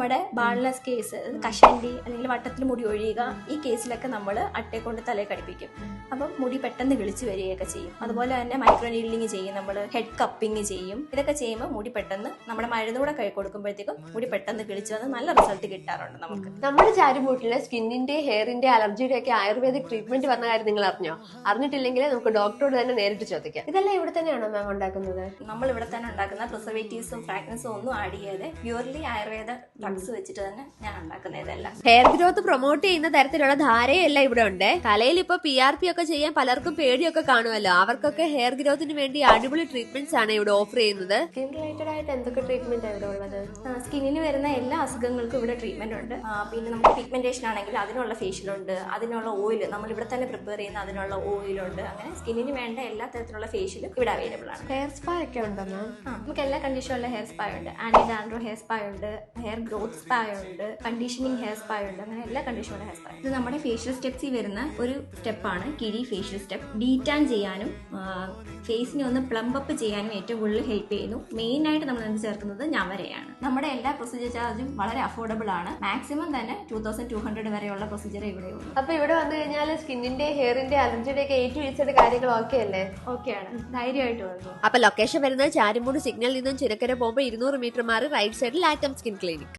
നമ്മുടെ baldness case, കഷണ്ടി അല്ലെങ്കിൽ വട്ടത്തിൽ മുടി ഒഴിയുക, ഈ കേസിലൊക്കെ നമ്മൾ അട്ടയെ കൊണ്ട് തലയിൽ കടിപ്പിക്കും. അപ്പം മുടി പെട്ടെന്ന് കിളിച്ച് വരികയൊക്കെ ചെയ്യും. അതുപോലെ തന്നെ മൈക്രോ നീഡ്ലിംഗ് ചെയ്യും, നമ്മൾ ഹെഡ് കപ്പിങ് ചെയ്യും. ഇതൊക്കെ ചെയ്യുമ്പോൾ മുടി പെട്ടെന്ന് നമ്മുടെ മരുന്നുകൂടെ കൈ കൊടുക്കുമ്പോഴത്തേക്കും മുടി പെട്ടെന്ന് കിളിച്ച് വന്ന് നല്ല റിസൾട്ട് കിട്ടാറുണ്ട് നമുക്ക്. നമ്മുടെ ചാരുമൂട്ടിലെ സ്കിന്നിന്റെ, ഹെയറിന്റെ, അലർജിയുടെ ഒക്കെ ആയുർവേദിക് ട്രീറ്റ്മെന്റ് വന്ന കാര്യം നിങ്ങൾ അറിഞ്ഞോ? അറിഞ്ഞിട്ടില്ലെങ്കിൽ നമുക്ക് ഡോക്ടറോട് തന്നെ നേരിട്ട് ചോദിക്കാം. ഇതെല്ലാം ഇവിടെ തന്നെയാണോ മാം ഉണ്ടാക്കുന്നത്? നമ്മൾ ഇവിടെ തന്നെ ഉണ്ടാക്കുന്ന പ്രിസർവേറ്റീവ്സും ഫ്രാഗ്രൻസും ഒന്നും ആഡ് ചെയ്യാതെ പ്യൂർലി ആയുർവേദ ഡ്രഗ്സ് വെച്ചിട്ട് തന്നെ ഞാൻ ഉണ്ടാക്കുന്ന ഇതെല്ലാം. ഹെയർ ഗ്രോത്ത് പ്രൊമോട്ട് ചെയ്യുന്ന തരത്തിലുള്ള ധാരയെല്ലാം ഇവിടെ ഉണ്ട്. തലയിൽ ഇപ്പൊ PRP ഒക്കെ ചെയ്യാൻ പലർക്കും പേടിയൊക്കെ കാണുമല്ലോ. അവർക്കൊക്കെ ഹെയർ ഗ്രോത്തിന് വേണ്ടി അടിപൊളി ട്രീറ്റ്മെന്റ്സ് ആണ് ഇവിടെ ഓഫർ ചെയ്യുന്നത്. സ്കിൻ റിലേറ്റഡ് ആയിട്ട് എന്തൊക്കെ ട്രീറ്റ്മെന്റ് ആണ് ഇവിടെ ഉള്ളത്? സ്കിന്നിന് വരുന്ന എല്ലാ അസുഖങ്ങൾക്കും ഇവിടെ ട്രീറ്റ്മെന്റ് ഉണ്ട്. പിന്നെ നമുക്ക് പിഗ്മെന്റേഷൻ ആണെങ്കിൽ അതിനുള്ള ഫേഷ്യലുണ്ട്, അതിനുള്ള ഓയിൽ നമ്മൾ ഇവിടെ തന്നെ പ്രിപ്പയർ ചെയ്യുന്ന അതിനുള്ള ഓയിലുണ്ട്. അങ്ങനെ സ്കിന്നിന് വേണ്ട എല്ലാ തരത്തിലുള്ള ഫേഷ്യലും ഇവിടെ അവൈലബിൾ ആണ്. ഹെയർ സ്പാ ഒക്കെ ഉണ്ടോ മാം? നമുക്ക് എല്ലാ കണ്ടീഷനുള്ള ഹെയർ സ്പാ ഉണ്ട്. ആന്റി ഡാൻഡ്രഫ് ഹെയർ സ്പാ ഉണ്ട്, ഹെയർ ഗ്രോത്ത് സ്പാ ഉണ്ട്, കണ്ടീഷനിങ് ഹെയർ സ്പാ ഉണ്ട്. അങ്ങനെ എല്ലാ കണ്ടീഷനുള്ള ഹെയർ സ്പാ. ഇത് നമ്മുടെ ഫേഷ്യൽ സ്റ്റെപ്സിൽ വരുന്ന ഒരു സ്റ്റെപ്പാണ് കിഴി ഫേഷ്യൽ സ്റ്റെപ്പ്. ഡീറ്റാൻ ചെയ്യാനും ഫേസിനെ ഒന്ന് പ്ലംബ് അപ്പ് ചെയ്യാനും ഏറ്റവും കൂടുതൽ ഹെൽപ്പ് ചെയ്യുന്നു. മെയിൻ ആയിട്ട് നമ്മൾ എന്ത് ചേർക്കുന്നത് ഞവരയാണ്. നമ്മുടെ എല്ലാ പ്രൊസീജിയർ ചാർജും വളരെ അഫോർഡബിൾ ആണ്. മാക്സിമം തന്നെ 2200 വരെയുള്ള പ്രൊസീജിയർ ഇവിടെ ഉള്ളൂ. അപ്പൊ ഇവിടെ വന്നു കഴിഞ്ഞാൽ സ്കിന്നിന്റെ, ഹെയറിന്റെ, അലർജിയുടെ ഒക്കെ ഏറ്റവും കാര്യങ്ങൾ ഓക്കെ അല്ലേ? ഓക്കെയാണ്, ധൈര്യമായിട്ട് വന്നു. അപ്പൊ ലൊക്കേഷൻ വരുന്നത് ചാരുമൂട് സിഗ്നലിൽ നിന്നും ചിരക്കര പോകുമ്പോൾ 200 മീറ്റർ മാറി റൈറ്റ് സൈഡിൽ ആറ്റം സ്കിൻ ക്ലിനിക്.